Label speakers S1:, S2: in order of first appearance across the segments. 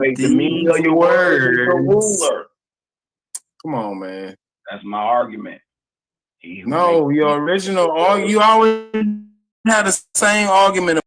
S1: Make the meaning of your words a ruler.
S2: Come on, man.
S1: That's my argument.
S2: No, your original argument. You always had the same argument.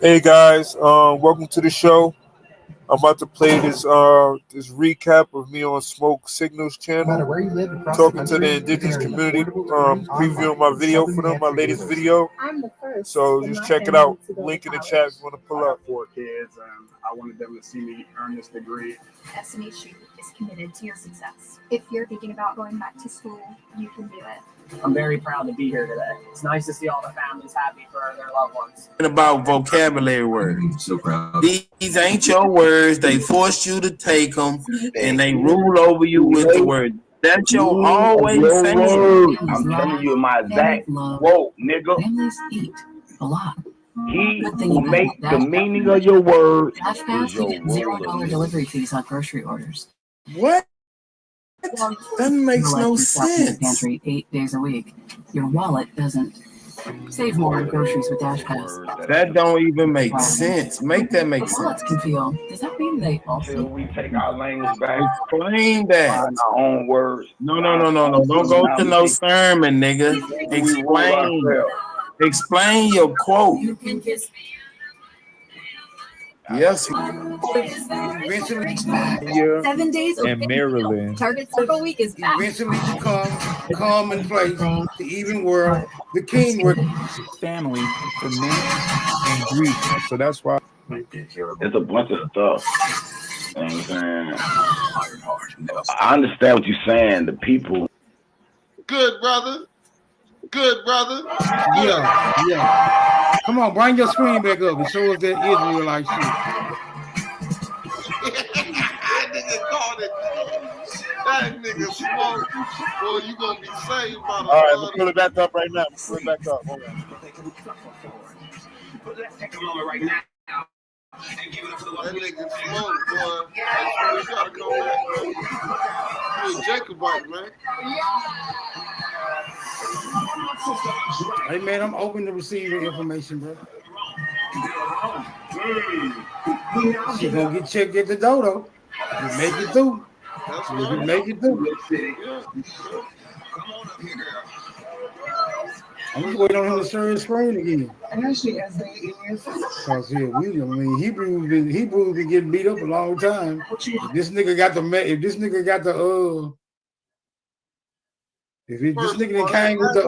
S3: Hey guys, welcome to the show. I'm about to play this recap of me on Smoke Signals channel, talking to the indigenous community, previewing my video for them, my latest video. So just check it out. Link in the chat if you want to pull up.
S4: 4 kids, and I wanted them to see me earn this degree.
S5: SMHU is committed to your success. If you're thinking about going back to school, you can do it.
S6: I'm very proud to be here today. It's nice to see all the families happy for their loved ones.
S2: About vocabulary words.
S7: So proud.
S2: These ain't your words. They force you to take them, and they rule over you with the word. That's your always saying.
S1: I'm telling you my exact quote, nigga.
S7: Families eat a lot.
S1: He will make the meaning of your words.
S7: Dash Pass, you get $0 delivery fees on grocery orders.
S2: What? That makes no sense.
S7: Pantry 8 days a week. Your wallet doesn't. Save more on groceries with Dash Pass.
S2: That don't even make sense. Make that make sense.
S7: Wallets can feel. Does that mean they
S1: Until we take our language back,
S2: Explain that.
S1: find our own words.
S2: No. Don't go to no sermon, nigga. Explain your quote.
S7: You can kiss me.
S2: Yes.
S8: Eventually,
S5: 7 days
S8: in Maryland,
S5: Target Circle Week is back.
S8: eventually become commonplace. The even world, the king world.
S9: Family for men and Greek. So that's why
S1: It's a bunch of stuff. You know what I'm saying? I understand what you're saying. The people.
S10: Good brother.
S8: Yeah. Come on, bring your screen back up and show us that Israelite shit.
S10: Nigga called it. That nigga smoke. Boy, you gonna be saved by the
S3: All right, let's pull it back up right now. Pull it back up. Hold on.
S10: That nigga smoke, boy. You gotta come back, man. You a Jacobite, man.
S8: Hey man, I'm open to receiving information, bro. She gonna get checked at the door though. You make it through. You make it through. I'm just waiting on him to share his screen again. Cause Hebrews been getting beat up a long time. If this nigga got the if this nigga came with the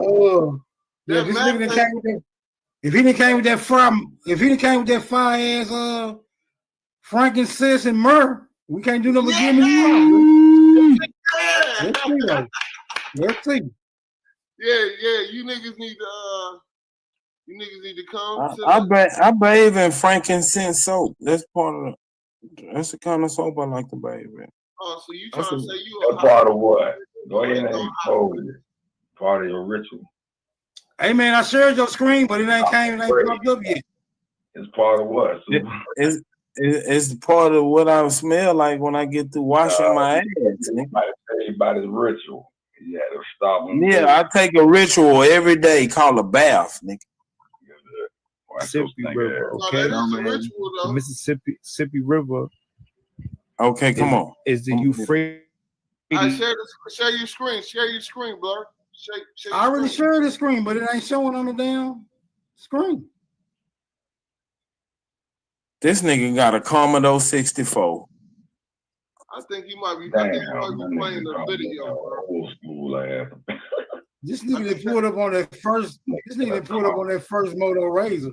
S8: if he didn't came with that fire ass frankincense and myrrh, we can't do nothing but give me. Let's see.
S10: Yeah, you niggas need to come.
S2: I bathe in frankincense soap. That's the kind of soap I like to bathe in.
S10: Oh, so you trying to say you
S1: That's part of what? Go ahead and expose it. Part of your ritual.
S8: Hey man, I shared your screen, but it ain't popped up yet.
S1: It's part of what?
S2: It's part of what I smell like when I get through washing my ass.
S1: Everybody's ritual. Yeah, to stop them.
S2: Yeah, I take a ritual every day called a bath, nigga.
S3: Mississippi River,
S10: No,
S3: okay?
S10: that is a ritual,
S3: The
S10: though.
S3: Mississippi River.
S2: Okay, come on.
S3: Is the Euphrates?
S10: All right, share your screen. Share your screen, Blur. Share
S8: I already shared the screen, but it ain't showing on the damn screen.
S2: This nigga got a Commodore 64.
S10: I think you might be.
S1: Damn,
S10: I think you might be playing the video, bro.
S1: Old school ass.
S8: This nigga that pulled up on that first. This nigga that pulled up on that first Moto Razor.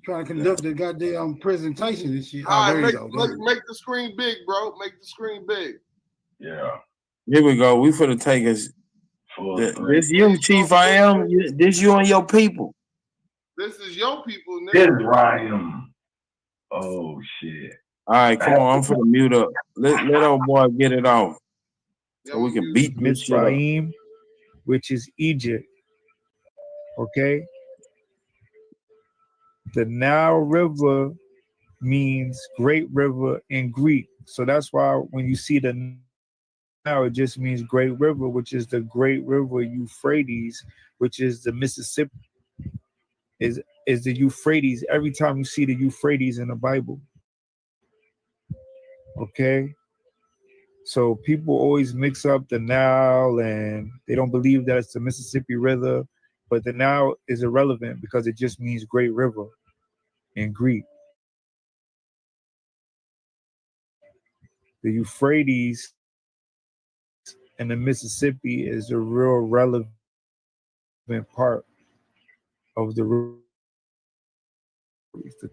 S8: Trying to conduct the goddamn presentation and shit.
S10: All
S8: there
S10: right,
S8: you go.
S10: make the screen big, bro. Make the screen big.
S1: Yeah.
S2: Here we go. We finna take us. This you, Chief. I am. This you and your people.
S10: This is your people, nigga.
S1: This is Ryan. Oh shit.
S2: All right, come on. I'm finna mute up. Let old boy get it off, so we can beat this shit up.
S3: Mitzrayim, which is Egypt. Okay. The Nile River means great river in Greek. So that's why when you see the Nile, it just means great river, which is the great river Euphrates, which is the Mississippi, is the Euphrates. Every time you see the Euphrates in the Bible. Okay. So people always mix up the Nile and they don't believe that it's the Mississippi River, but the Nile is irrelevant because it just means great river in Greek. The Euphrates and the Mississippi is the real relevant part of the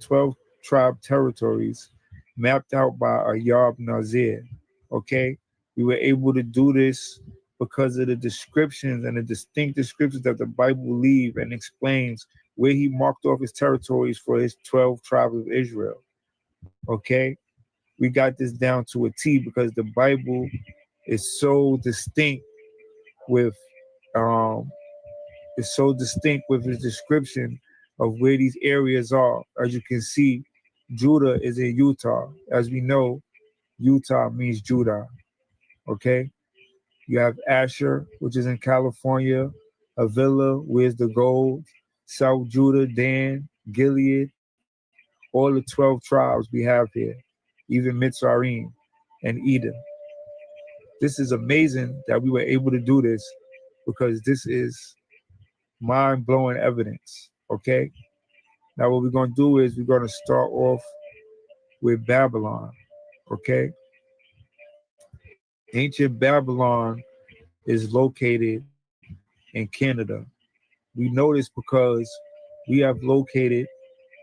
S3: 12 tribe territories mapped out by Ayub Nazir. Okay, we were able to do this because of the descriptions and the distinct descriptions that the Bible leave and explains where he marked off his territories for his 12 tribes of Israel. Okay, we got this down to a T because the Bible is so distinct with his description of where these areas are. As you can see, Judah is in Utah. As we know, Utah means Judah. Okay, you have Asher, which is in California, Avila, where's the gold, South Judah, Dan, Gilead, all the 12 tribes we have here, even Mitzrayim and Edom. This is amazing that we were able to do this because this is mind-blowing evidence, okay? Now what we're going to do is we're going to start off with Babylon, okay? Ancient Babylon is located in Canada. We know this because we have located,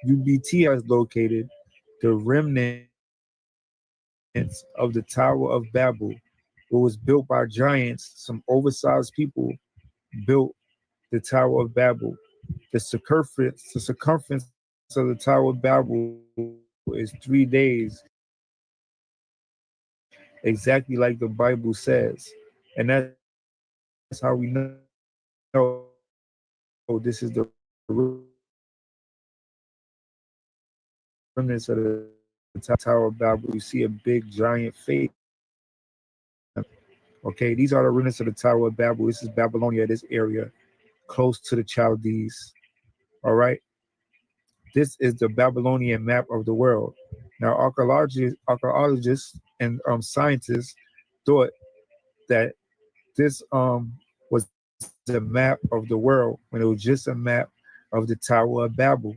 S3: UBT has located the remnants of the Tower of Babel. It was built by giants. Some oversized people built the Tower of Babel. The circumference of the Tower of Babel is 3 days, exactly like the Bible says. And that's how we know this is the remnants of the Tower of Babel. You see a big giant face. Okay, these are the remnants of the Tower of Babel. This is Babylonia, this area, close to the Chaldees. All right. This is the Babylonian map of the world. Now, archaeologists and scientists thought that this was the map of the world when it was just a map of the Tower of Babel.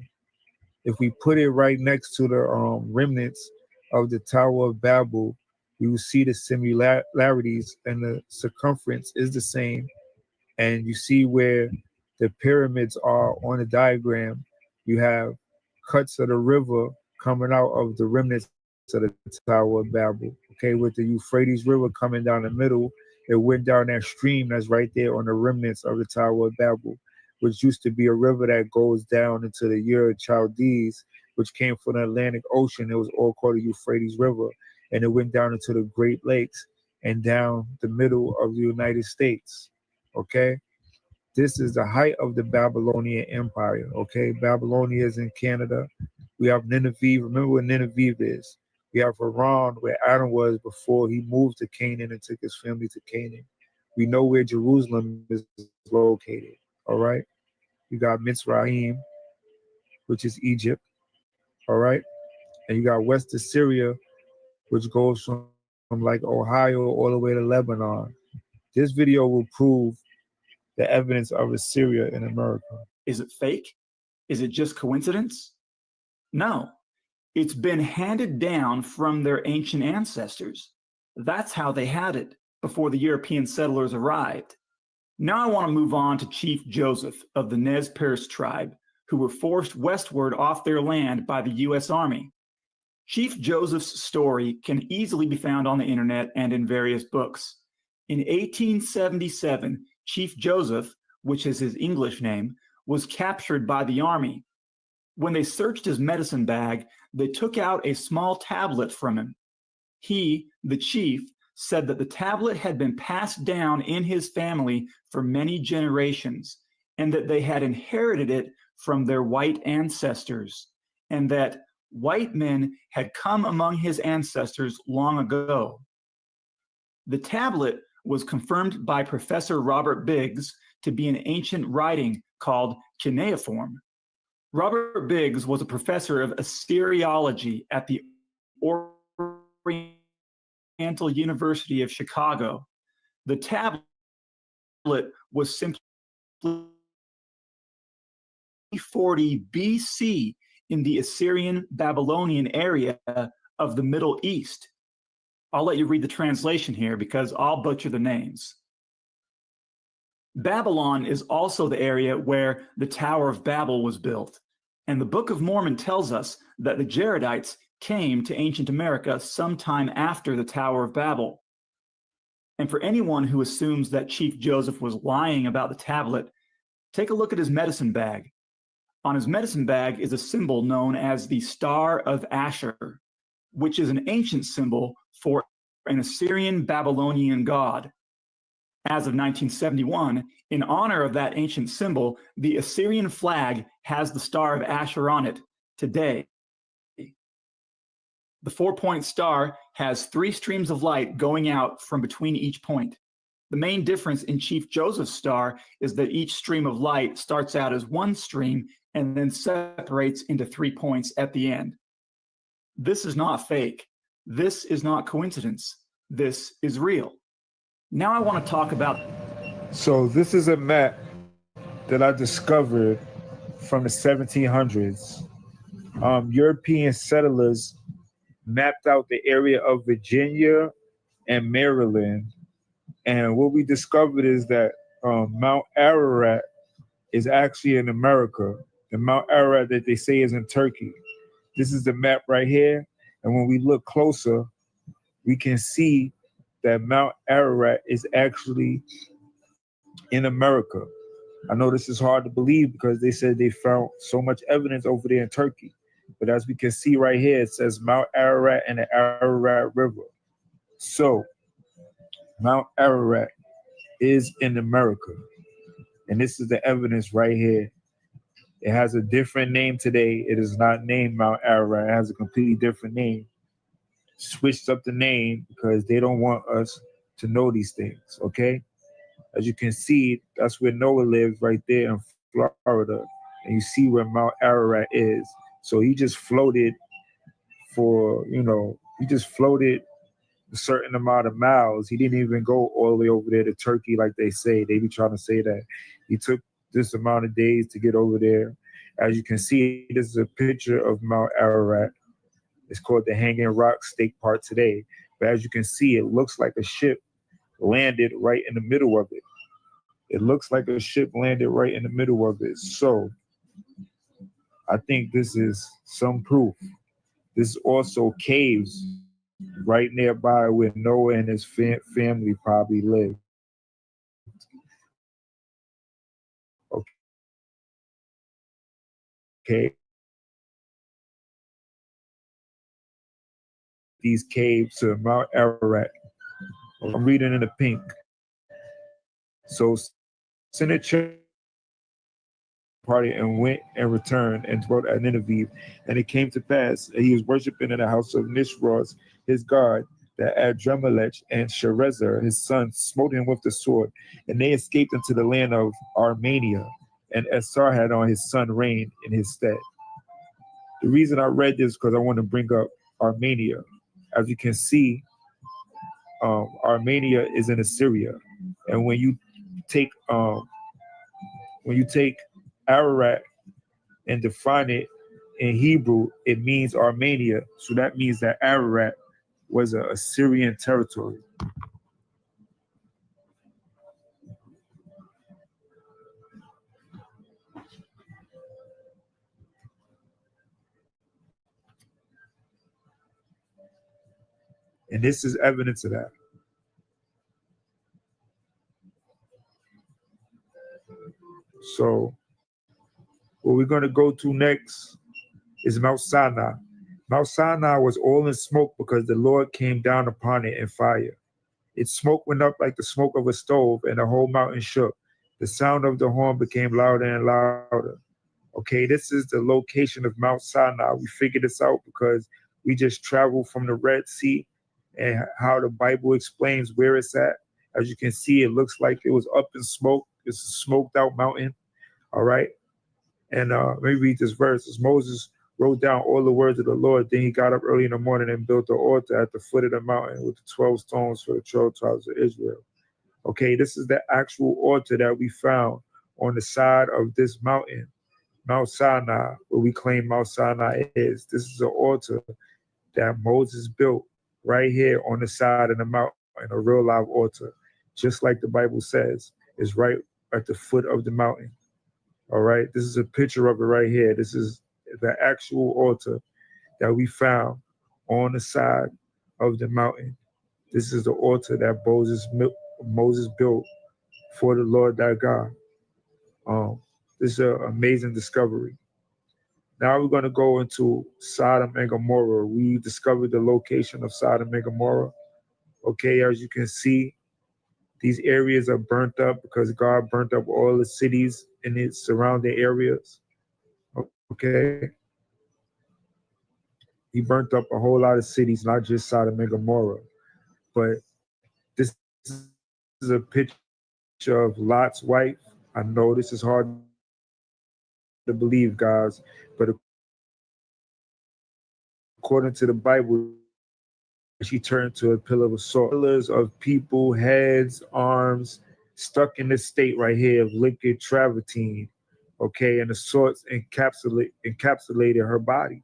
S3: If we put it right next to the remnants of the Tower of Babel, you will see the similarities and the circumference is the same. And you see where the pyramids are on the diagram. You have cuts of the river coming out of the remnants of the Tower of Babel. Okay, with the Euphrates River coming down the middle, it went down that stream that's right there on the remnants of the Tower of Babel, which used to be a river that goes down into the Ur Chaldees, which came from the Atlantic Ocean. It was all called the Euphrates River. And it went down into the Great Lakes and down the middle of the United States. Okay, this is the height of the Babylonian Empire. Okay, Babylonia is in Canada. We have Nineveh. Remember what Nineveh is. We have Haran, where Adam was before he moved to Canaan and took his family to Canaan. We know where Jerusalem is located, all right? You got Mitzrayim, which is Egypt, all right? And you got West Assyria, which goes from like Ohio all the way to Lebanon. This video will prove the evidence of Assyria in America.
S11: Is it fake? Is it just coincidence? No, it's been handed down from their ancient ancestors. That's how they had it before the European settlers arrived. Now I want to move on to Chief Joseph of the Nez Perce tribe, who were forced westward off their land by the U.S. Army. Chief Joseph's story can easily be found on the internet and in various books. In 1877, Chief Joseph, which is his English name, was captured by the Army. When they searched his medicine bag, they took out a small tablet from him. He, the chief, said that the tablet had been passed down in his family for many generations, and that they had inherited it from their white ancestors, and that white men had come among his ancestors long ago. The tablet was confirmed by Professor Robert Biggs to be an ancient writing called cuneiform. Robert Biggs was a professor of Assyriology at the Oriental University of Chicago. The tablet was simply 40 BC in the Assyrian Babylonian area of the Middle East. I'll let you read the translation here because I'll butcher the names. Babylon is also the area where the Tower of Babel was built, and the Book of Mormon tells us that the Jaredites came to ancient America sometime after the Tower of Babel. And for anyone who assumes that Chief Joseph was lying about the tablet, take a look at his medicine bag. On his medicine bag is a symbol known as the Star of Asher, which is an ancient symbol for an Assyrian Babylonian god. As of 1971, in honor of that ancient symbol, the Assyrian flag has the Star of Asher on it today. The 4-point star has 3 streams of light going out from between each point. The main difference in Chief Joseph's star is that each stream of light starts out as one stream and then separates into 3 points at the end. This is not fake. This is not coincidence. This is real. Now I want to talk about...
S3: So this is a map that I discovered from the 1700s. European settlers mapped out the area of Virginia and Maryland. And what we discovered is that Mount Ararat is actually in America. The Mount Ararat that they say is in Turkey. This is the map right here. And when we look closer, we can see that Mount Ararat is actually in America. I know this is hard to believe because they said they found so much evidence over there in Turkey. But as we can see right here, it says Mount Ararat and the Ararat River. So Mount Ararat is in America. And this is the evidence right here. It has a different name today. It is not named Mount Ararat. It has a completely different name. Switched up the name because they don't want us to know these things, okay? As you can see, that's where Noah lives, right there in Florida. And you see where Mount Ararat is. So he just floated for, he just floated a certain amount of miles. He didn't even go all the way over there to Turkey like they say. They be trying to say that. He took this amount of days to get over there. As you can see, this is a picture of Mount Ararat. It's called the Hanging Rock State Park today. But as you can see, it looks like a ship landed right in the middle of it. It looks like a ship landed right in the middle of it. So I think this is some proof. This is also caves right nearby where Noah and his family probably lived. Okay. These caves to Mount Ararat. I'm reading in the pink. So Senator party and went and returned and dwelt at Nineveh. And it came to pass that he was worshiping in the house of Nishroz, his god, that Adremelech and Sharezer, his son, smote him with the sword. And they escaped into the land of Armenia. And Esarhad on his son reigned in his stead. The reason I read this because I want to bring up Armenia. As you can see, Armenia is in Assyria. And when you take Ararat and define it in Hebrew, it means Armenia. So that means that Ararat was an Assyrian territory. And this is evidence of that. So what we're going to go to next is Mount Sinai. Mount Sinai was all in smoke because the Lord came down upon it in fire. Its smoke went up like the smoke of a stove, and the whole mountain shook. The sound of the horn became louder and louder. Okay, this is the location of Mount Sinai. We figured this out because we just traveled from the Red Sea and how the Bible explains where it's at. As you can see, it looks like it was up in smoke. It's a smoked out mountain. All right. And let me read this verse. As Moses wrote down all the words of the Lord, then he got up early in the morning and built the altar at the foot of the mountain with the 12 stones for the 12 tribes of Israel. Okay, this is the actual altar that we found on the side of this mountain, Mount Sinai, where we claim Mount Sinai is. This is an altar that Moses built right here on the side of the mountain, a real live altar, just like the Bible says, is right at the foot of the mountain. All right, this is a picture of it right here. This is the actual altar that we found on the side of the mountain. This is the altar that Moses built for the Lord thy God. This is an amazing discovery. Now we're going to go into Sodom and Gomorrah. We discovered the location of Sodom and Gomorrah. Okay, as you can see, these areas are burnt up because God burnt up all the cities in its surrounding areas. Okay. He burnt up a whole lot of cities, not just Sodom and Gomorrah. But this is a picture of Lot's wife. I know this is hard to believe, guys, but according to the Bible, she turned to a pillar of salt. Pillars of people, heads, arms, stuck in this state right here of liquid travertine, okay, and the salts encapsulated her body.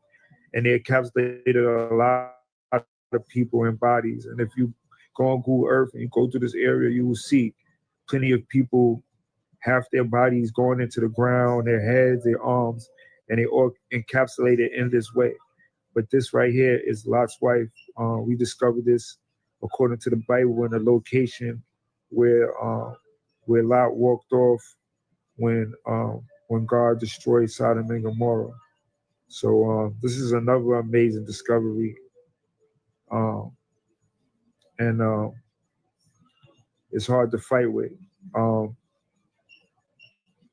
S3: And they encapsulated a lot of people and bodies. And if you go on Google Earth and you go to this area, you will see plenty of people, half their bodies going into the ground, their heads, their arms, and they all encapsulated in this way. But this right here is Lot's wife. We discovered this according to the Bible in the location where Lot walked off when God destroyed Sodom and Gomorrah. So this is another amazing discovery. And it's hard to fight with.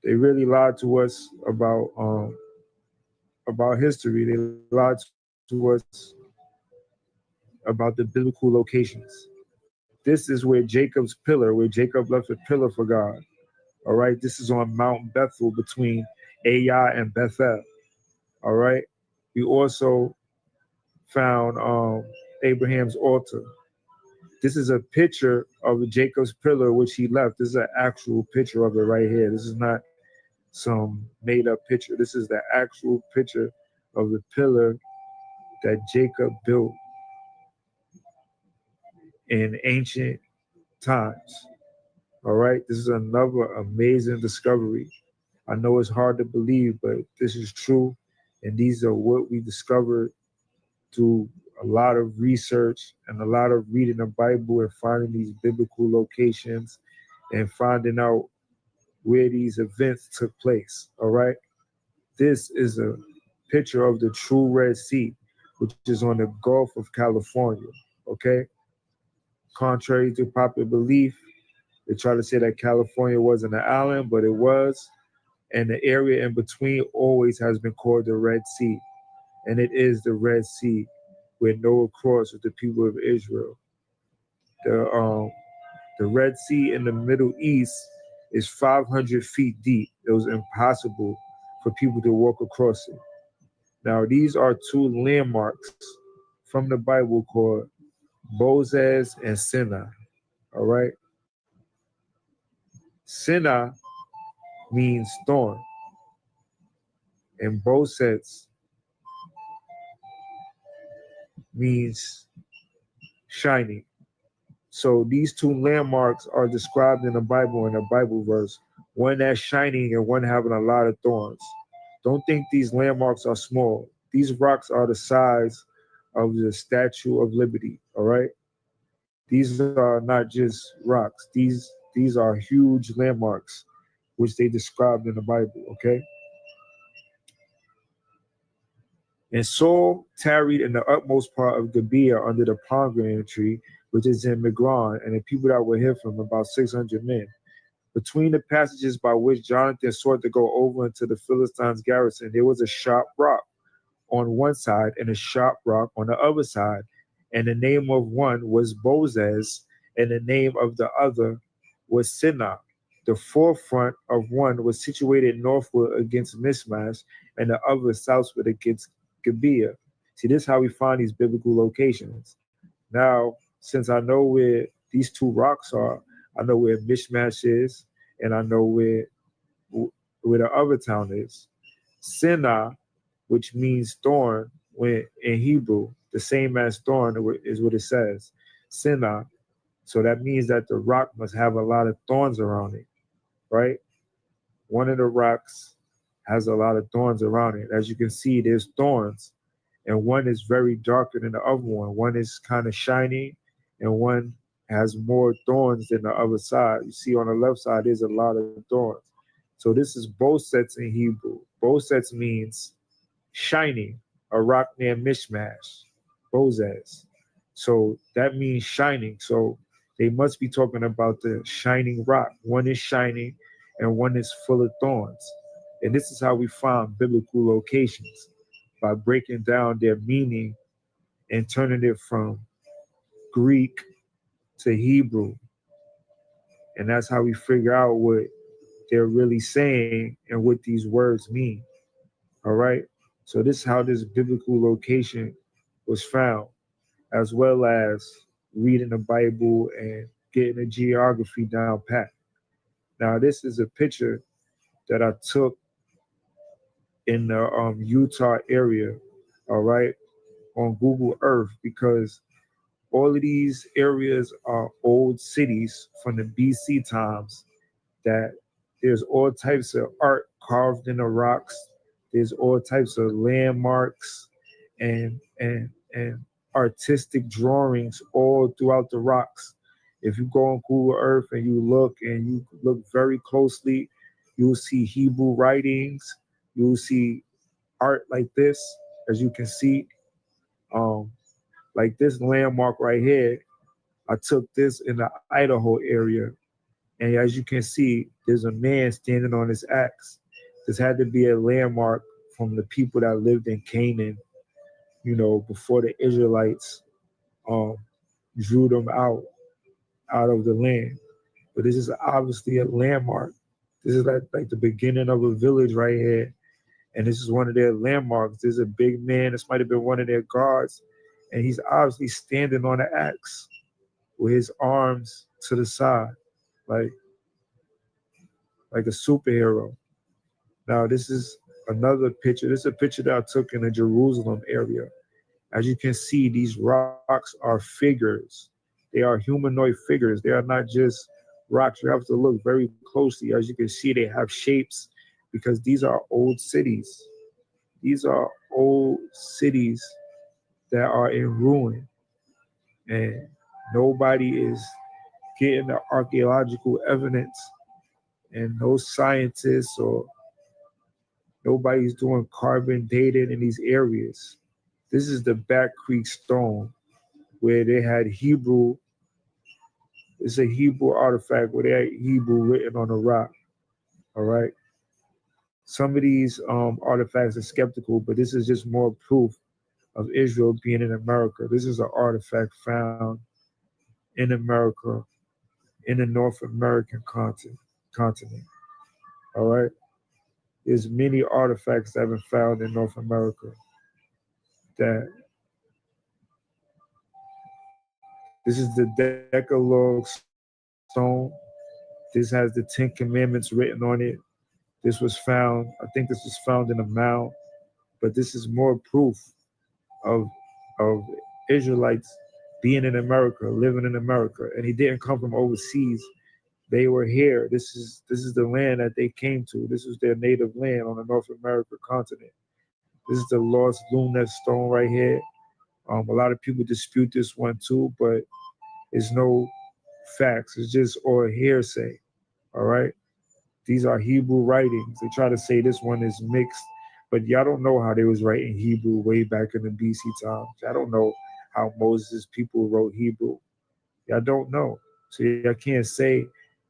S3: They really lied to us about history. They lied to us about the biblical locations. This is where Jacob's pillar, where Jacob left a pillar for God. All right, this is on Mount Bethel between Ai and Bethel. All right, we also found Abraham's altar. This is a picture of Jacob's pillar, which he left. This is an actual picture of it right here. This is not some made up picture. This is the actual picture of the pillar that Jacob built in ancient times. All right, this is another amazing discovery. I know it's hard to believe, but this is true. And these are what we discovered through a lot of research and a lot of reading the Bible and finding these biblical locations and finding out where these events took place. All right. This is a picture of the true Red Sea, which is on the Gulf of California. Okay. Contrary to popular belief, they try to say that California wasn't an island, but it was. and the area in between always has been called the Red Sea. And it is the Red Sea where Noah crossed with the people of Israel. The Red Sea in the Middle East is 500 feet deep. It was impossible for people to walk across it. Now, these are two landmarks from the Bible called Bozez and Sinai. All right? Sinai means thorn, and Bozez means shining. So these two landmarks are described in the Bible, in a Bible verse, one that's shining and one having a lot of thorns. Don't think these landmarks are small. These rocks are the size of the Statue of Liberty, all right? These are not just rocks. These are huge landmarks, which they described in the Bible, okay? And Saul tarried in the utmost part of Gibeah under the pomegranate tree, which is in Migron, and the people that were with him, about 600 men. Between the passages by which Jonathan sought to go over into the Philistines' garrison, there was a sharp rock on one side and a sharp rock on the other side. And the name of one was Bozez, and the name of the other was Sinai. The forefront of one was situated northward against Michmash, and the other southward against Gibeah. See, this is how we find these biblical locations. Now, since I know where these two rocks are, I know where Michmash is, and I know where the other town is. Sinai, which means thorn, when in Hebrew, the same as thorn is what it says, Sinai. So that means that the rock must have a lot of thorns around it, right? One of the rocks has a lot of thorns around it. As you can see, there's thorns, and one is very darker than the other one. One is kind of shiny, and one has more thorns than the other side. You see on the left side, there's a lot of thorns. So this is Bozez in Hebrew. Bozez means shining, a rock near Michmash, Bozez. So that means shining. So they must be talking about the shining rock. One is shining and one is full of thorns. And this is how we find biblical locations, by breaking down their meaning and turning it from Greek to Hebrew. And that's how we figure out what they're really saying and what these words mean. All right? So this is how this biblical location was found, as well as reading the Bible and getting the geography down pat. Now, this is a picture that I took in the Utah area, all right, on Google Earth, because all of these areas are old cities from the BC times, that there's all types of art carved in the rocks. There's all types of landmarks and artistic drawings all throughout the rocks. If you go on Google Earth and you look very closely, you'll see Hebrew writings. You'll see art like this, as you can see. Like this landmark right here, I took this in the Idaho area. And as you can see, there's a man standing on his axe. This had to be a landmark from the people that lived in Canaan, you know, before the Israelites drew them out of the land. But this is obviously a landmark. This is like the beginning of a village right here. And this is one of their landmarks. There's a big man. This might have been one of their guards. And he's obviously standing on an axe with his arms to the side, like a superhero. Now, this is another picture. This is a picture that I took in the Jerusalem area. As you can see, these rocks are figures. They are humanoid figures. They are not just rocks. You have to look very closely. As you can see, they have shapes because these are old cities. These are old cities that are in ruin. And nobody is getting the archaeological evidence, and no scientists or nobody's doing carbon dating in these areas. This is the Back Creek Stone, where they had Hebrew. It's a Hebrew artifact where they had Hebrew written on a rock. All right. Some of these artifacts are skeptical, but this is just more proof of Israel being in America. This is an artifact found in America, in the North American continent. All right? There's many artifacts that have been found in North America that this is the Decalogue stone. This has the 10 Commandments written on it. This was found, I think this was found in a mound, but this is more proof of Israelites being in America, living in America. And he didn't come from overseas. They were here. This is the land that they came to. This is their native land on the North American continent. This is the Lost Lunar stone right here. A lot of people dispute this one too, but it's no facts. It's just all hearsay. All right. These are Hebrew writings. They try to say this one is mixed, but y'all don't know how they was writing Hebrew way back in the BC times. I don't know how Moses' people wrote Hebrew. Y'all don't know. So y'all can't say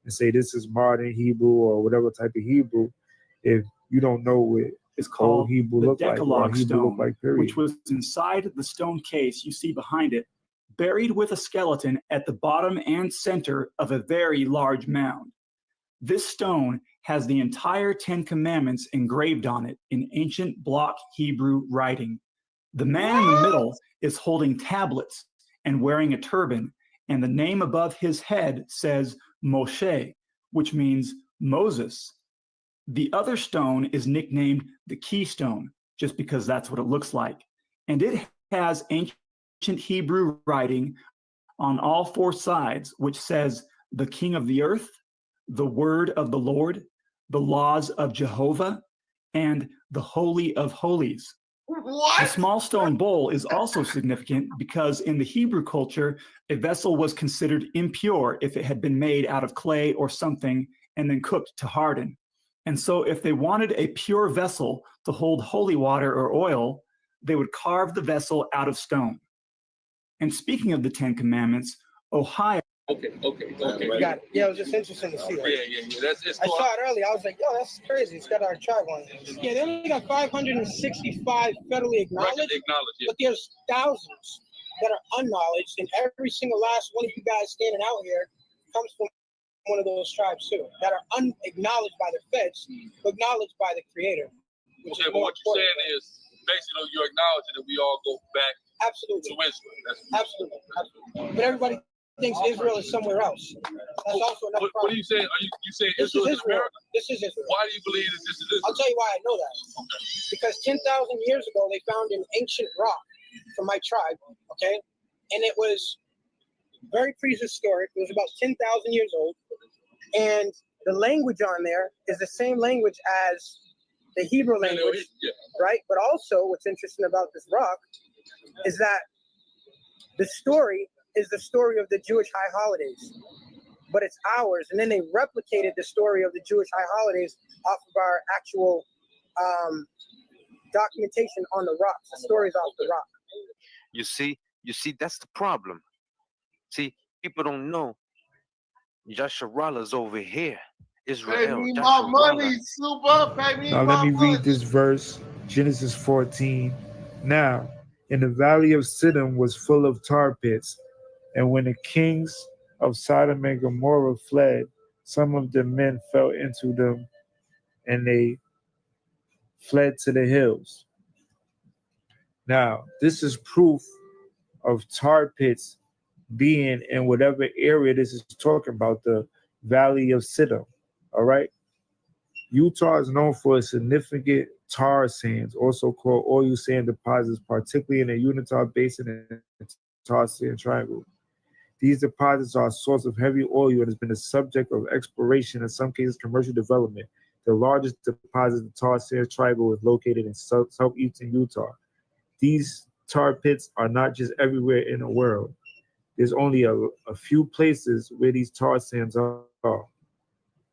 S3: this is modern Hebrew or whatever type of Hebrew if you don't know what
S11: it's called
S3: Hebrew
S11: the
S3: look like.
S11: Decalogue stone,
S3: like, period.
S11: which was inside the stone case you see behind it, buried with a skeleton at the bottom and center of a very large mound. This stone has the entire 10 Commandments engraved on it in ancient block Hebrew writing. The man in the middle is holding tablets and wearing a turban, and the name above his head says Moshe, which means Moses. The other stone is nicknamed the Keystone, just because that's what it looks like. And it has ancient Hebrew writing on all four sides, which says the King of the earth, the word of the Lord, the laws of Jehovah, and the Holy of Holies.
S10: What?
S11: The small stone bowl is also significant because in the Hebrew culture, a vessel was considered impure if it had been made out of clay or something and then cooked to harden. And so if they wanted a pure vessel to hold holy water or oil, they would carve the vessel out of stone. And speaking of the 10 Commandments, Ohio.
S12: Okay.
S13: Got it. Yeah, it was just interesting to see.
S12: Yeah.
S13: I saw it earlier. I was like, yo, that's crazy. It's got our tribe on it. Yeah, they only got 565 federally acknowledged, but there's thousands that are unknowledged, and every single last one of you guys standing out here comes from one of those tribes too, that are unacknowledged by the feds, but acknowledged by the Creator.
S12: Okay, but what you're saying is basically you're acknowledging that we all go back
S13: absolutely
S12: to Israel.
S13: Absolutely. But everybody thinks Israel is somewhere else. That's also another problem.
S12: What are you saying? Are you saying Israel is America?
S13: This is Israel.
S12: Why do you believe that this is Israel?
S13: I'll tell you why I know that.
S12: Okay.
S13: Because 10,000 years ago, they found an ancient rock from my tribe, okay? And it was very prehistoric. It was about 10,000 years old. And the language on there is the same language as the Hebrew language, right? But also what's interesting about this rock is that the story is the story of the Jewish high holidays, but it's ours. And then they replicated the story of the Jewish high holidays off of our actual documentation on the rocks. The story's off the rock.
S14: You see, that's the problem. See, people don't know Yasharallah's over here. Israel.
S10: Pay me my money, Super. Pay me
S3: now
S10: my
S3: let me
S10: money.
S3: read this verse, Genesis 14. Now, in the valley of Siddim was full of tar pits, and when the kings of Sodom and Gomorrah fled, some of the men fell into them, and they fled to the hills. Now, this is proof of tar pits being in whatever area this is talking about, the Valley of Siddim. All right. Utah is known for its significant tar sands, also called oil sand deposits, particularly in the Uinta Basin and tar sand triangle. These deposits are a source of heavy oil and has been a subject of exploration, in some cases commercial development. The largest deposit in the tar sand triangle is located in southeastern Utah. These tar pits are not just everywhere in the world. There's only a few places where these tar sands are.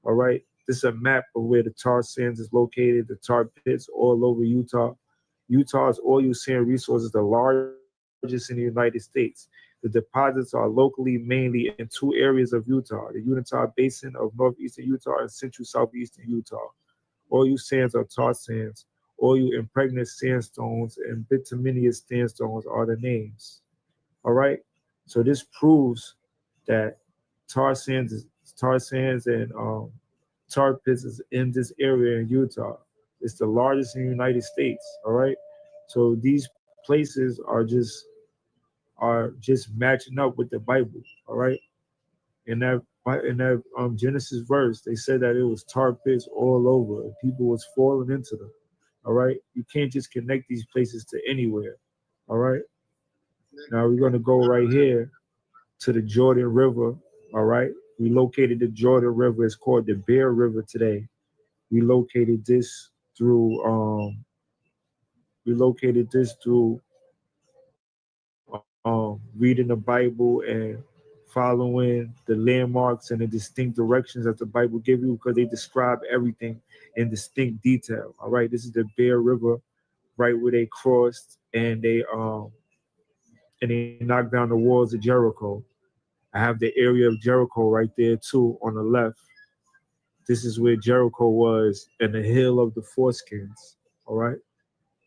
S3: All right. This is a map of where the tar sands is located, the tar pits all over Utah. Utah's oil sand resource is the largest in the United States. The deposits are locally mainly in two areas of Utah, the Uinta Basin of northeastern Utah and central southeastern Utah. All you sands are tar sands. All you impregnate sandstones and bituminous sandstones are the names. All right. So this proves that tar sands and tar pits is in this area in Utah. It's the largest in the United States. All right. So these places are just matching up with the Bible. All right. In that Genesis verse, they said that it was tar pits all over. And people was falling into them. All right. You can't just connect these places to anywhere. All right. Now we're going to go right here to the Jordan River. All right. We located the Jordan River. It's called the Bear River today. We located this through reading the Bible and following the landmarks and the distinct directions that the Bible gives you, because they describe everything in distinct detail. All right. This is the Bear River, right where they crossed and they knocked down the walls of Jericho. I have the area of Jericho right there too on the left. This is where Jericho was, and the hill of the foreskins. All right.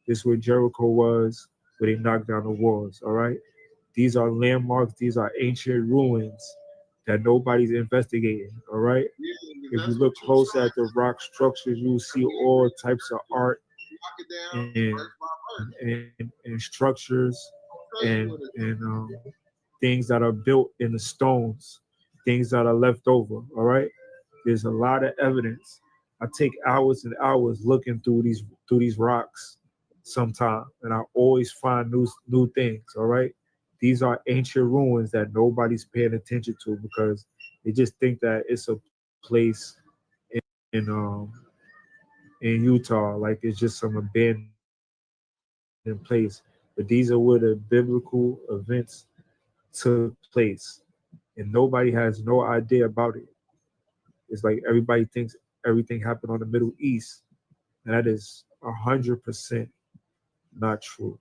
S3: This is where Jericho was, where they knocked down the walls. All right. These are landmarks. These are ancient ruins that nobody's investigating. All right. If you look close at the rock structures, you'll see all types of art and structures and things that are built in the stones, things that are left over. All right. There's a lot of evidence. I take hours and hours looking through these rocks sometimes, and I always find new things. All right. These are ancient ruins that nobody's paying attention to because they just think that it's a place in Utah, like it's just some abandoned place. But these are where the biblical events took place, and nobody has no idea about it. It's like everybody thinks everything happened on the Middle East, and that is 100% not true.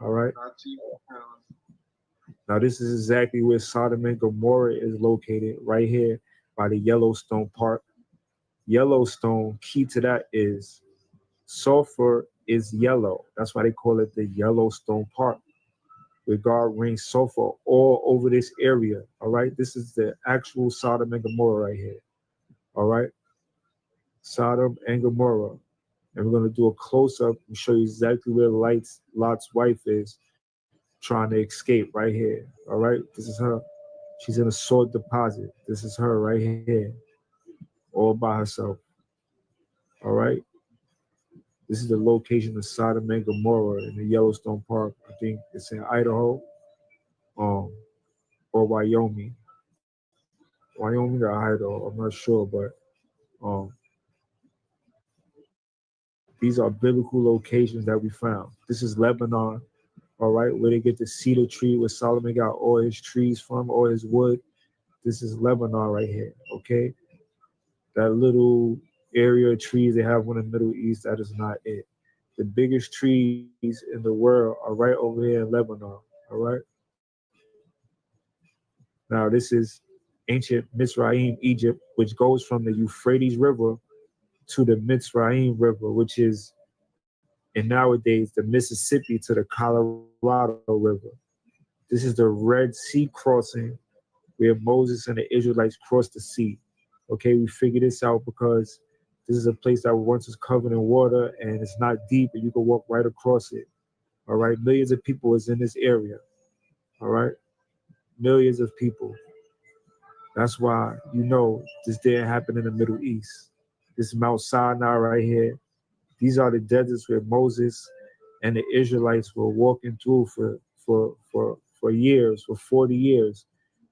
S3: All right. Now, this is exactly where Sodom and Gomorrah is located, right here by the Yellowstone Park. Yellowstone, key to that is sulfur is yellow. That's why they call it the Yellowstone Park, where God rains sulfur all over this area. All right. This is the actual Sodom and Gomorrah right here. All right. Sodom and Gomorrah. And we're going to do a close-up and show you exactly where Lot's wife is trying to escape right here. All right. This is her. She's in a salt deposit. This is her right here, all by herself. All right. This is the location of Sodom and Gomorrah in the Yellowstone Park. I think it's in Idaho, or Wyoming. Wyoming or Idaho, I'm not sure, but these are biblical locations that we found. This is Lebanon, all right, where they get the cedar tree where Solomon got all his trees from, all his wood. This is Lebanon right here, okay? That little area of trees they have in the Middle East, that is not it. The biggest trees in the world are right over here in Lebanon, all right? Now, this is ancient Mizraim, Egypt, which goes from the Euphrates River to the Mizraim River, which is, and nowadays, the Mississippi to the Colorado River. This is the Red Sea crossing where Moses and the Israelites crossed the sea. Okay, we figured this out because this is a place that once was covered in water and it's not deep and you can walk right across it. All right, millions of people is in this area. All right, millions of people. That's why you know this didn't happen in the Middle East. This is Mount Sinai right here. These are the deserts where Moses and the Israelites were walking through for years, for 40 years,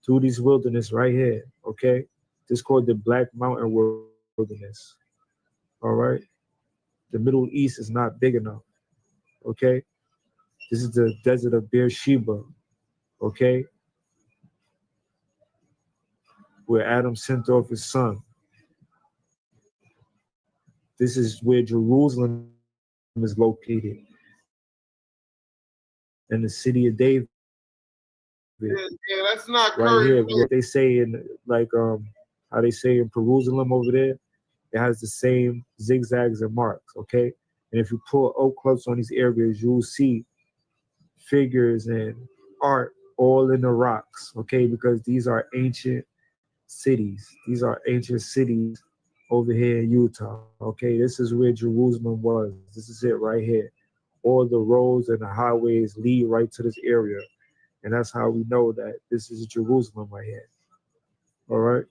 S3: through this wilderness right here, okay? This is called the Black Mountain Wilderness, all right? The Middle East is not big enough, okay? This is the desert of Beersheba, okay? Where Adam sent off his son. This is where Jerusalem is located, in the city of David.
S10: Yeah, that's not
S3: right
S10: Curry.
S3: here. What they say in how they say in Jerusalem over there, it has the same zigzags and marks, okay? And if you pull up close on these areas, you'll see figures and art all in the rocks, okay? Because these are ancient cities. These are ancient cities over here in Utah, okay? This is where Jerusalem was. This is it right here. All the roads and the highways lead right to this area. And that's how we know that this is Jerusalem right here, all right?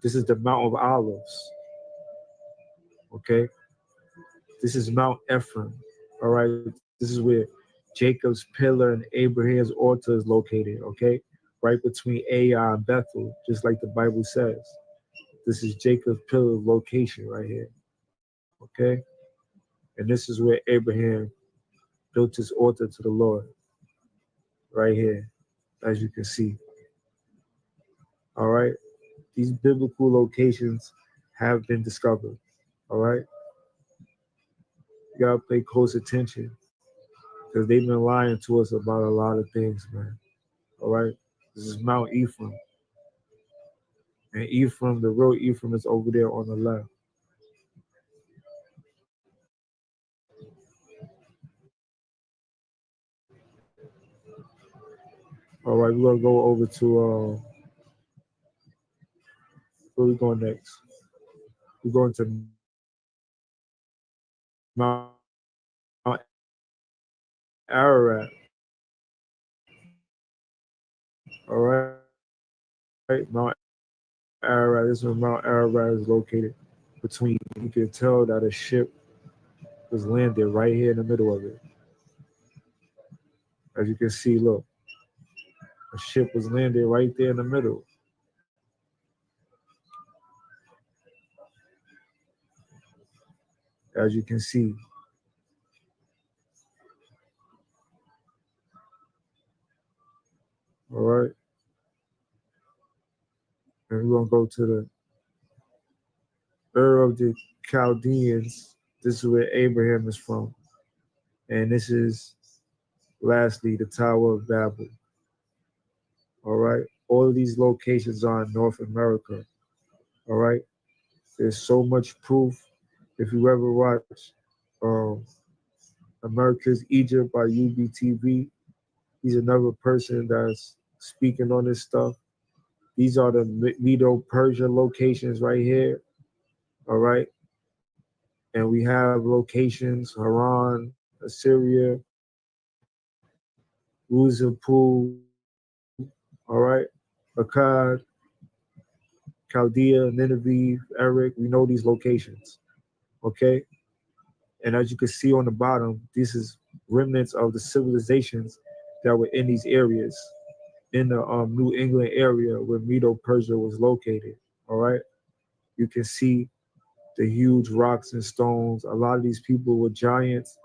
S3: This is the Mount of Olives, okay? This is Mount Ephraim, all right? This is where Jacob's pillar and Abraham's altar is located, okay? Right between Ai and Bethel, just like the Bible says. This is Jacob's pillar location right here, okay? And this is where Abraham built his altar to the Lord, right here, as you can see, all right? These biblical locations have been discovered, all right? You gotta pay close attention because they've been lying to us about a lot of things, man, all right? This is Mount Ephraim. And Ephraim, the real Ephraim is over there on the left. All right, we're gonna go over to, where we going next? We're going to Mount Ararat. All right, Mount Ararat. This is where Mount Ararat is located. Between, you can tell that a ship was landed right here in the middle of it. As you can see, look, a ship was landed right there in the middle. As you can see. All right. And we're going to go to the Ur of the Chaldeans. This is where Abraham is from. And this is, lastly, the Tower of Babel. All right. All of these locations are in North America. All right. There's so much proof. If you ever watch America's Egypt by UBTV, he's another person that's speaking on this stuff. These are the Medo-Persia locations right here. All right. And we have locations, Haran, Assyria, Uzapul, all right, Akkad, Chaldea, Nineveh, Erech. We know these locations, okay? And as you can see on the bottom, this is remnants of the civilizations that were in these areas, in the New England area where Medo-Persia was located, all right? You can see the huge rocks and stones. A lot of these people were giants.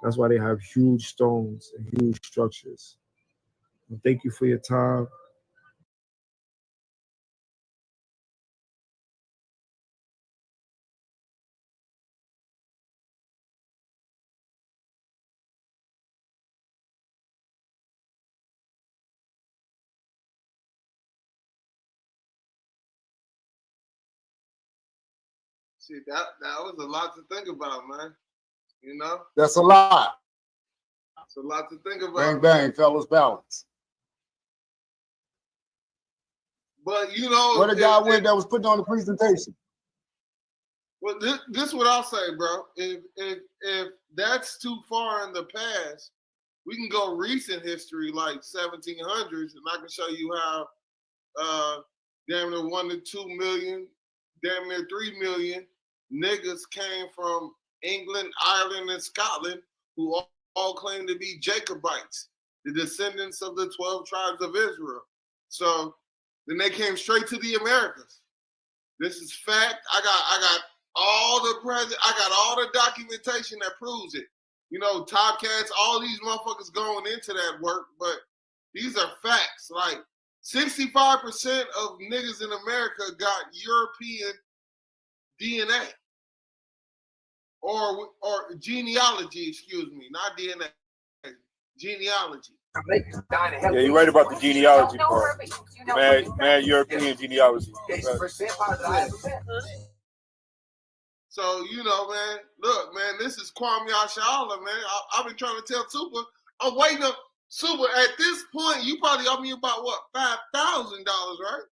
S3: That's why they have huge stones and huge structures. And thank you for your time.
S10: See, that was a lot to think about, man. You know?
S15: That's a lot.
S10: It's a lot to think about.
S15: Bang, bang, fellas, balance.
S10: But, you know...
S15: Where the guy went that was putting on the presentation?
S10: Well, this is what I'll say, bro. If that's too far in the past, we can go recent history, like 1700s, and I can show you how damn near 1 to 2 million, damn near 3 million niggas came from England, Ireland, and Scotland who all claim to be Jacobites, the descendants of the 12 tribes of Israel. So then they came straight to the Americas. This is fact. I got all the documentation that proves it. You know, Top Cats, all these motherfuckers going into that work, but these are facts. Like 65% of niggas in America got European DNA or genealogy, excuse me, not DNA, genealogy.
S3: Yeah, you're right about the genealogy part. Mad European genealogy.
S10: So, you know, man, look, man, this is Kwame Ashala, man. I've been trying to tell Super. I'm waiting up. Super, at this point, you probably owe me about, what, $5,000, right?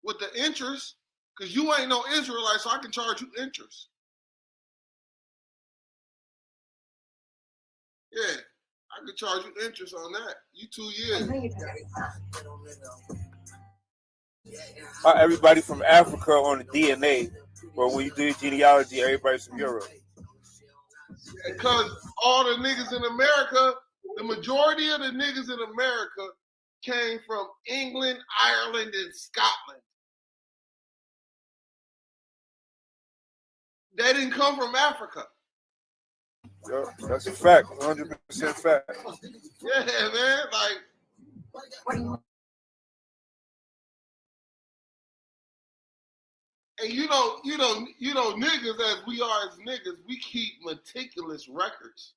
S10: With the interest, because you ain't no Israelite, so I can charge you interest. Yeah, I could charge you interest on that. You 2 years.
S3: Everybody from Africa on the DNA, but when you do genealogy, everybody's from Europe.
S10: Because all the niggas in America, the majority of the niggas in America came from England, Ireland, and Scotland. They didn't come from Africa.
S3: Yeah, that's a fact, 100% fact.
S10: Yeah, man, like. And you know, niggas, as we are as niggas, we keep meticulous records.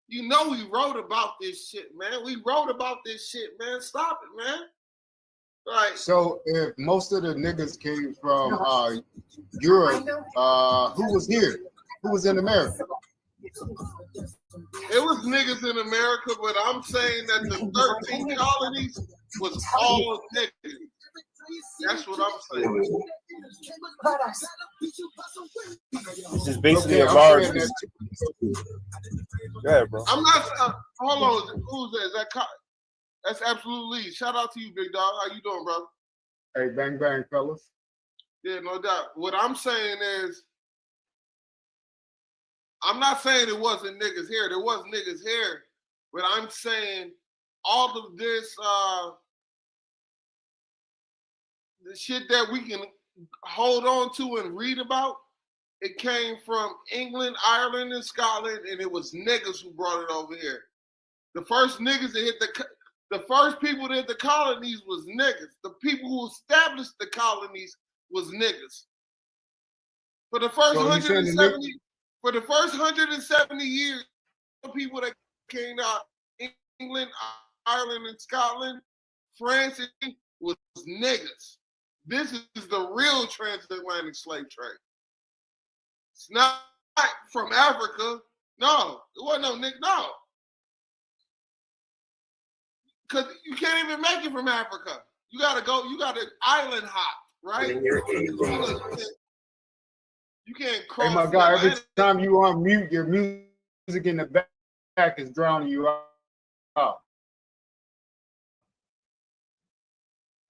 S10: You know we wrote about this shit, man. We wrote about this shit, man. Stop it, man. Like,
S15: so if most of the niggas came from Europe, who was here? Who was in America?
S10: It was niggas in America, but I'm saying that the 13 colonies was all niggas. That's what I'm saying.
S3: It's just basically a large. Yeah, bro.
S10: I'm not. Hold on. Who's that? Is that? That's absolutely. Shout out to you, big dog. How you doing, brother?
S15: Hey, bang bang, fellas.
S10: Yeah, no doubt. What I'm saying is, I'm not saying it wasn't niggas here. There was niggas here, but I'm saying all of this, the shit that we can hold on to and read about, it came from England, Ireland, and Scotland, and it was niggas who brought it over here. The first niggas that hit the first people that hit the colonies was niggas. The people who established the colonies was niggas. For the first 170, for the first 170 years, the people that came out, England, Ireland, and Scotland, France was niggas. This is the real transatlantic slave trade. It's not from Africa. No, it wasn't no nigga. No. Because you can't even make it from Africa. You got to island hop, right? You can't cross.
S15: Hey, my guy, every time you on mute, your music in the back is drowning you out.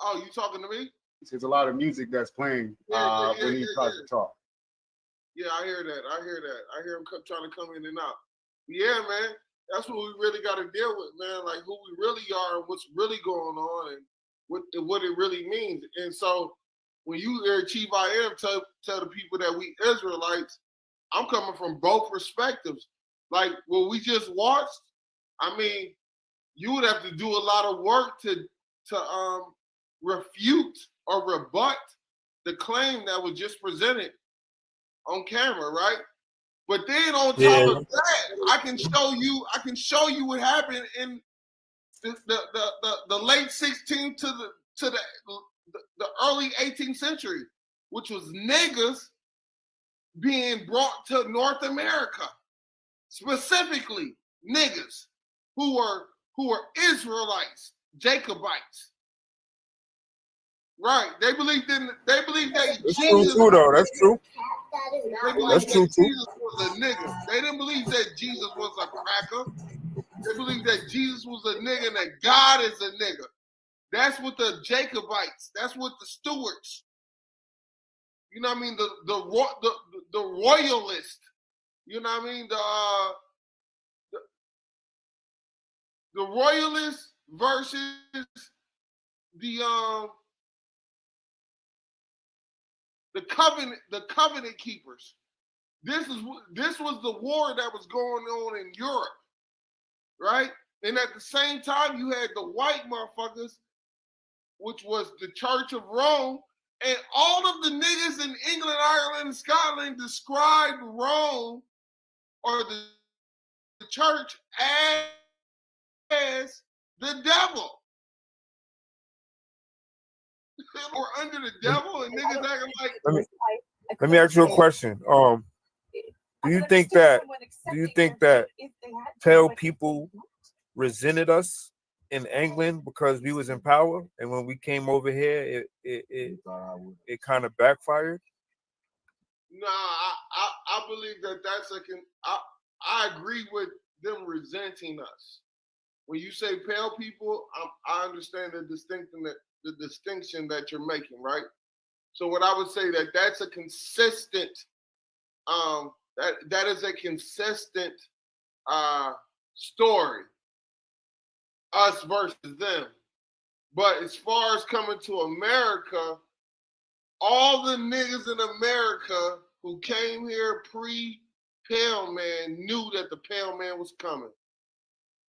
S10: Oh, you talking to me?
S15: There's a lot of music that's playing when he tries to talk.
S10: Yeah, I hear that. I hear him trying to come in and out. Yeah, man. That's what we really got to deal with, man. Like who we really are and what's really going on and what it really means. And so when you hear Chief I Am tell the people that we Israelites, I'm coming from both perspectives. Like what we just watched, I mean, you would have to do a lot of work to refute or rebut the claim that was just presented on camera, right? But then on top of that, I can show you what happened in the late 16th to the early 18th century, which was niggas being brought to North America, specifically niggas who were Israelites, Jacobites. Right. They believed that
S3: That's
S10: Jesus.
S3: true, though. That's true. That's true, too.
S10: Jesus was a nigga. They didn't believe that Jesus was a cracker. They believed that Jesus was a nigga and that God is a nigga. That's what the Jacobites. That's what the Stewarts. You know what I mean? The royalist. You know what I mean? The royalist versus the covenant keepers. This was the war that was going on in Europe, right? And at the same time, you had the white motherfuckers, which was the Church of Rome, and all of the niggas in England, Ireland, and Scotland described Rome or the church as the devil. We're under the devil and niggas acting like.
S3: Let me ask you a question. Do you think that pale people resented us in England because we was in power, and when we came over here, it kind of backfired?
S10: No, I believe that's I agree with them resenting us. When you say pale people, I understand the distinction that you're making, right? So what I would say that's a consistent that is a consistent story, us versus them. But as far as coming to America, all the niggas in America who came here pre-Pale Man knew that the Pale Man was coming,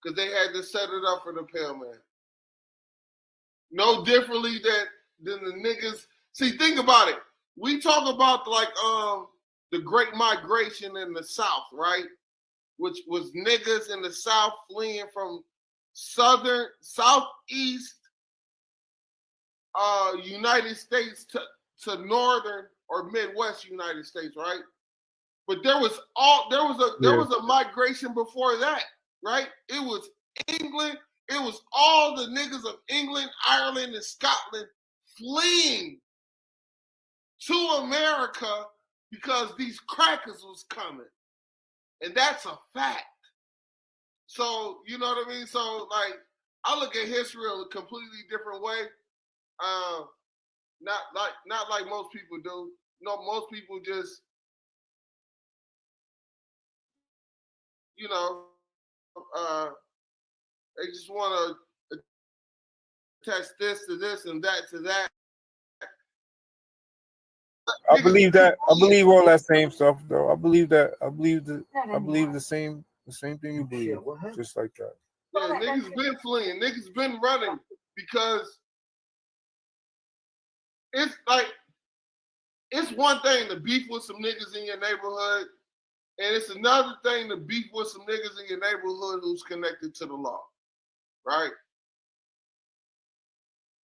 S10: because they had to set it up for the Pale Man. No differently than the niggas. See, think about it. We talk about the Great Migration in the South, right? Which was niggas in the South fleeing from southeast United States to northern or Midwest United States, right? But there was a migration before that, right? It was England. It was all the niggas of England, Ireland, and Scotland fleeing to America because these crackers was coming. And that's a fact. So, you know what I mean? So, like, I look at history a completely different way. Not like most people do. No, most people just, you know, they just want to attach this to this and that to that.
S3: I believe that. I believe all that same stuff, though. I believe the same thing you believe, just like that.
S10: Yeah, niggas been fleeing. Niggas been running because it's like, it's one thing to beef with some niggas in your neighborhood, and it's another thing to beef with some niggas in your neighborhood who's connected to the law, right?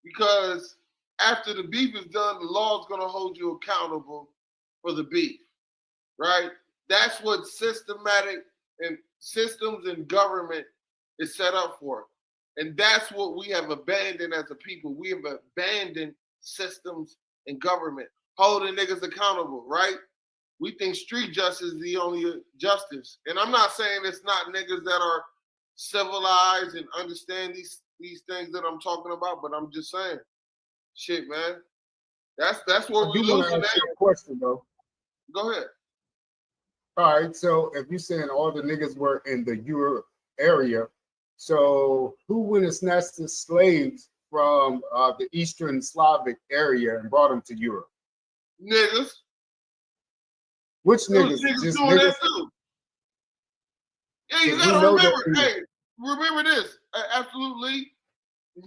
S10: Because after the beef is done, the law is going to hold you accountable for the beef, right? That's what systematic and systems and government is set up for. And that's what we have abandoned as a people. We have abandoned systems and government, holding niggas accountable, right? We think street justice is the only justice. And I'm not saying it's not niggas that are civilized and understand these things that I'm talking about, but I'm just saying, shit, man. That's what we're losing at.
S15: Question, though.
S10: Go ahead.
S15: All right, so if you're saying all the niggas were in the Europe area, so who went and snatched the slaves from the Eastern Slavic area and brought them to Europe?
S10: Niggas.
S15: Which niggas?
S10: Just doing that too. Yeah, you gotta remember. Hey, remember this. Absolutely.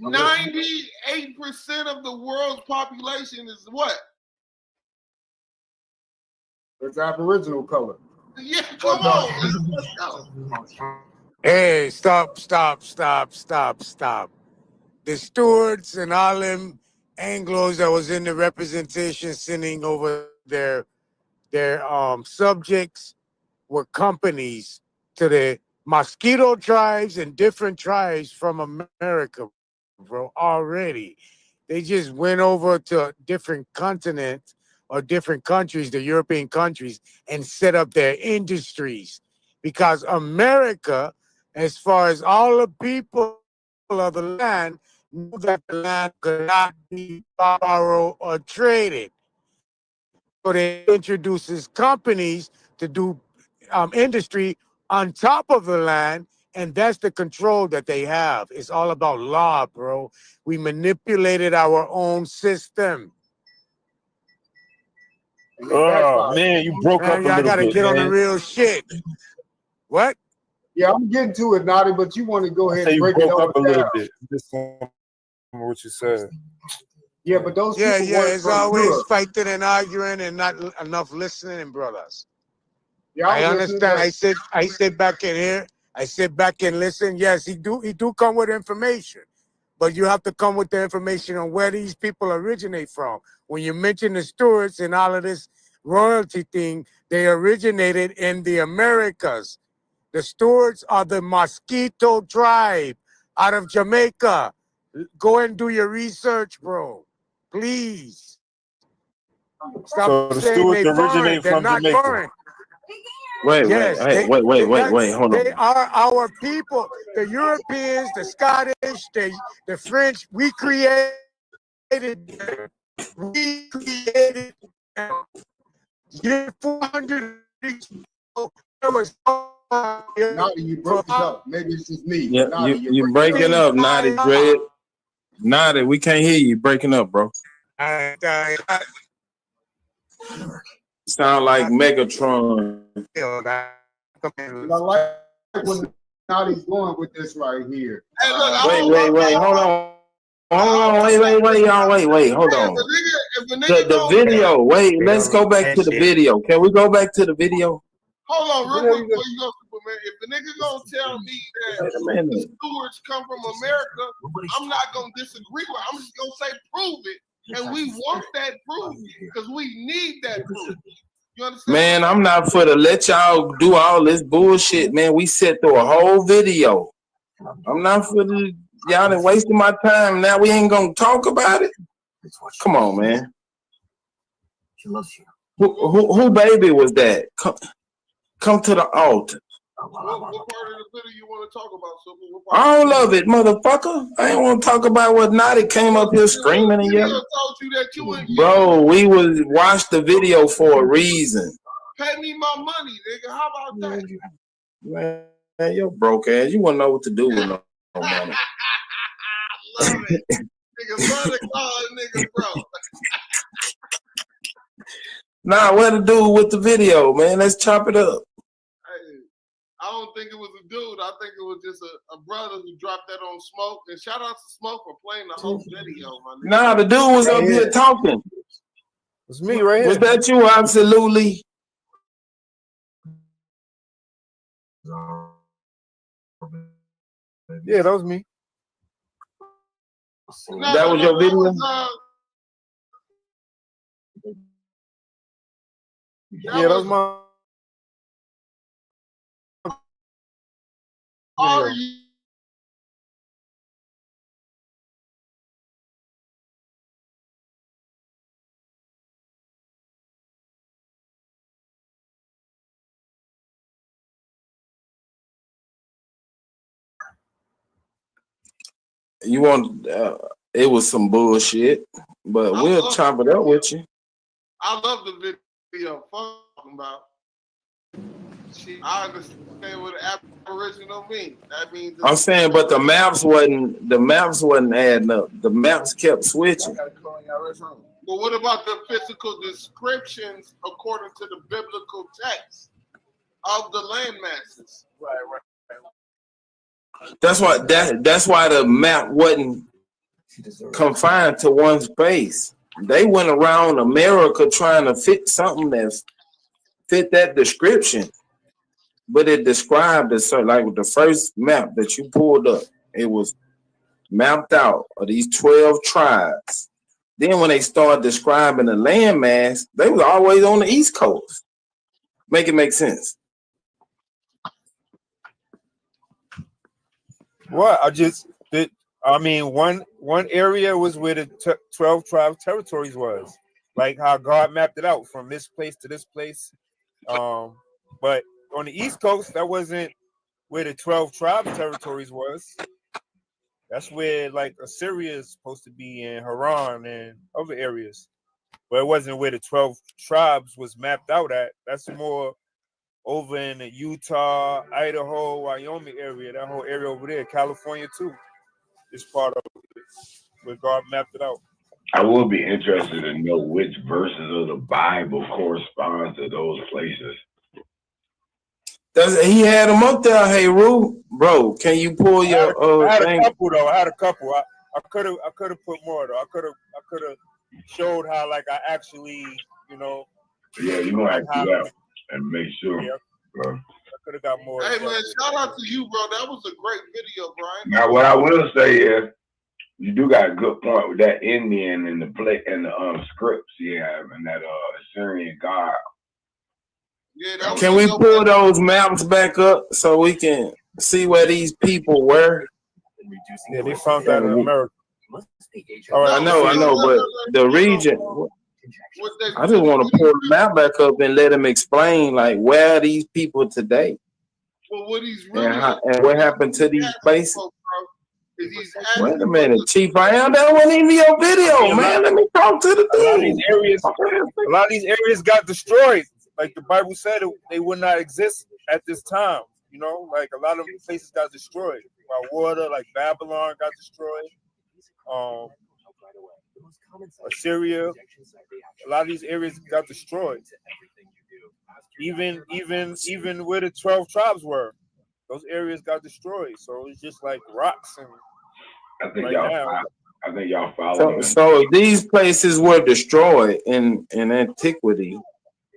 S10: 98% of the world's population is what?
S15: It's Aboriginal color.
S10: Yeah, come on. Let's go.
S16: Hey, stop. The Stewards and all them Anglos that was in the representation sending over their subjects were companies to the Mosquito tribes and different tribes from America, bro, already. They just went over to different continents or different countries, the European countries, and set up their industries. Because America, as far as all the people of the land, knew that the land could not be borrowed or traded. So they introduces companies to do industry on top of the land, and that's the control that they have. It's all about law, bro. We manipulated our own system.
S3: Oh man, you broke up a little
S16: I gotta
S3: bit,
S16: get on
S3: man.
S16: the real shit. What?
S15: Yeah, I'm getting to it, Naughty, but you want to go ahead and
S3: You
S15: break it
S3: broke
S15: all
S3: up a
S15: down.
S3: little bit. Just what you said.
S15: Yeah, but those people
S16: It's
S15: from
S16: always
S15: Europe.
S16: fighting and arguing and not enough listening, brothers.
S15: Yeah,
S16: I
S15: was listening,
S16: understand. I sit back in here I sit back and listen. Yes, he do come with information, but you have to come with the information on where these people originate from. When you mention the Stuarts and all of this royalty thing, they originated in the Americas. The Stuarts are the Mosquito tribe out of Jamaica. Go and do your research, bro. Please. Stop
S3: So the
S16: saying
S3: Stuarts
S16: they foreign.
S3: originated
S16: They're
S3: from
S16: not
S3: Jamaica.
S16: foreign.
S1: Wait,
S16: Yes,
S1: wait, hold
S16: they
S1: on.
S16: are our people. The Europeans, the Scottish, the French, we created them. We created them. Year 400 there was
S15: Naughty, you broke up. Maybe it's just me.
S17: Yeah,
S15: Naughty,
S17: you breaking up, Naughty, Dread. Naughty, we can't hear you. Breaking up, bro. Sound like Megatron.
S15: I like when Naughty's going with this right here.
S1: Wait, hold on. Wait, y'all, wait, hold on. The video, wait, let's go back to the video. Can we go back to the video?
S10: Hold on, real quick before you go, Superman. If the nigga gonna tell me that the Stuarts come from America, I'm not gonna disagree with it. I'm just gonna say prove it. And we want that proof because we need that proof. You understand?
S17: Man, I'm not for to let y'all do all this bullshit, man. We sat through a whole video. I'm not for the y'all done wasting my time. Now we ain't gonna talk about it. Come on, man. Who baby was that? Come to the altar.
S10: What part of the video you want to talk about, Super?
S17: All of it, motherfucker. I ain't want to talk about what Naughty came up here screaming and yelling.
S10: Told you that you wouldn't
S17: Bro, we was watched the video for a reason.
S10: pay me my money, nigga. How about that?
S17: Man, you're broke ass. You wouldn't know what to do with no money.
S10: Love it. Nigga, brother, call nigga, bro.
S17: Nah, what to do with the video, man? Let's chop it up.
S10: Hey, I don't think it was a dude. I think it was just a brother who dropped that on Smoke. And shout out to Smoke for playing the whole video, my nigga.
S17: Nah, the dude was up here talking.
S3: It's me right here.
S17: Was that you? Absolutely.
S3: Yeah, that was me.
S17: That was your video?
S3: Yeah, that was my video.
S17: You want? It was some bullshit, but we'll chop it up with you.
S10: I love the video. Fucking about. I understand what Aboriginal means. That means
S17: I'm saying, but the maps wasn't adding up. The maps kept switching.
S10: Well, what about the physical descriptions according to the biblical text of the land masses? Right.
S17: That's why the map wasn't confined to one space. They went around America trying to fit something that fit that description, but it described it like with the first map that you pulled up, it was mapped out of these 12 tribes. Then when they started describing the landmass, they was always on the East Coast. Make it make sense.
S3: What I mean, one area was where the 12 tribe territories was, like how God mapped it out from this place to this place. But on the East Coast, that wasn't where the 12 tribe territories was. That's where like Assyria is supposed to be in Haran and other areas. But it wasn't where the 12 tribes was mapped out at. That's more over in the Utah, Idaho, Wyoming area, that whole area over there, California too, is part of it, where God mapped it out.
S1: I would be interested to know which verses of the Bible correspond to those places.
S17: He had them up there. Hey, Rue, bro, can you pull your
S3: I had
S17: thing?
S3: a couple though. I could have put more though. I could have showed how like I actually,
S1: Yeah, you're gonna have to do that and make sure.
S3: Yeah. could have got more.
S10: Hey man, shout out to you, bro. That was a great video, Brian.
S18: Now, what I will say is, you do got a good point with that Indian and the scripts you have and that Assyrian god.
S10: Yeah,
S17: can we pull those maps back up so we can see where these people were?
S3: Yeah, they found that in America.
S17: All right, I know, but the region. I just want to pull the map back up and let them explain, like, where are these people today?
S10: Well, what he's really
S17: and what happened to these places? Wait a minute, Chief. That wasn't even your video, man. Let me talk to the dude.
S3: A lot of these areas got destroyed. Like the Bible said, they would not exist at this time. You know, like a lot of places got destroyed by water. Like Babylon got destroyed. Assyria. A lot of these areas got destroyed. Even where the 12 tribes were, those areas got destroyed. So it's just like rocks. And
S18: I think y'all follow.
S17: So these places were destroyed in antiquity.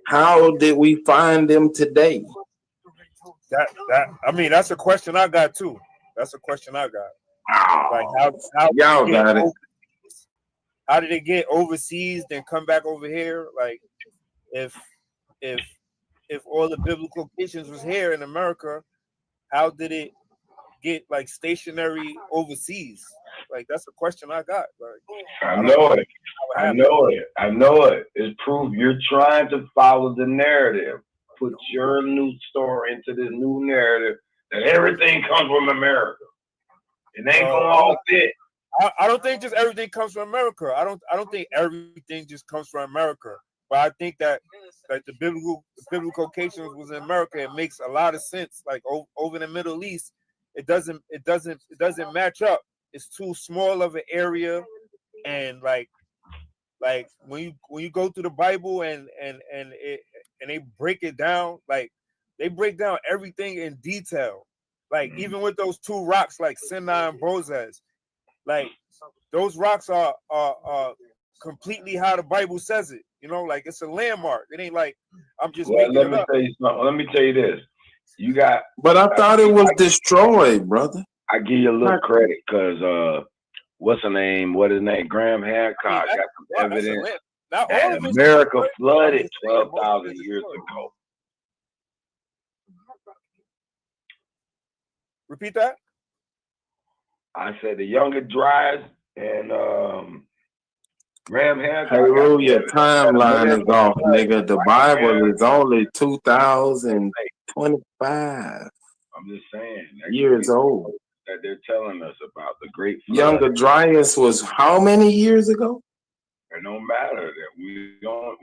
S17: How did we find them today?
S3: I mean, that's a question I got too. That's a question I got. Like how
S17: y'all got it.
S3: How did it get overseas then come back over here? Like if all the biblical locations was here in America, how did it get like stationary overseas? Like that's a question I got. Like
S18: I know it. It's proof you're trying to follow the narrative. Put your new story into this new narrative that everything comes from America. It ain't gonna all fit.
S3: I don't think just everything comes from America. I don't think everything just comes from America. But I think that the biblical locations was in America. It makes a lot of sense. Like over in the Middle East, it doesn't match up. It's too small of an area, and like when you go through the Bible and they break it down, like they break down everything in detail. Like even with those two rocks, like Sinai and Bozez, like those rocks are completely how the Bible says it. You know, like it's a landmark. It ain't like I'm just making it up.
S18: Tell you something. Let me tell you this. You got.
S17: But I thought it was destroyed, brother.
S18: I give you a little credit because what's her name? What his name? Graham Hancock got some evidence that America flooded 12,000 years ago.
S3: Repeat that.
S18: I said the Younger Dryas and Graham Hancock.
S17: Hey, Rue, your timeline is off, nigga. The Bible is only 2025.
S18: I'm just saying.
S17: Years old.
S18: That they're telling us about the great flood.
S17: Younger Dryas was how many years ago?
S18: It don't matter that we don't.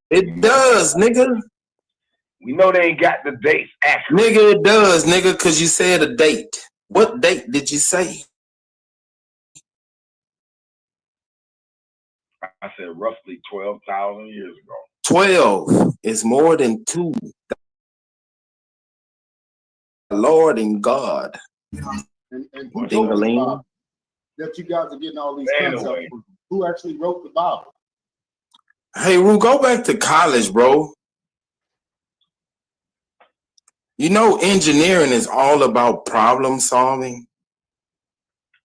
S17: It does, nigga.
S18: We know they ain't got the dates accurate.
S17: Nigga, it does, nigga, because you said a date. What date did you say?
S18: I said roughly 12,000 years ago.
S17: 12 is more than 2. Lord and God.
S15: And
S17: Ding-a-ling.
S15: That you guys are getting all these concepts from. Who actually wrote the Bible?
S17: Hey, Rue, go back to college, bro. You know, engineering is all about problem solving.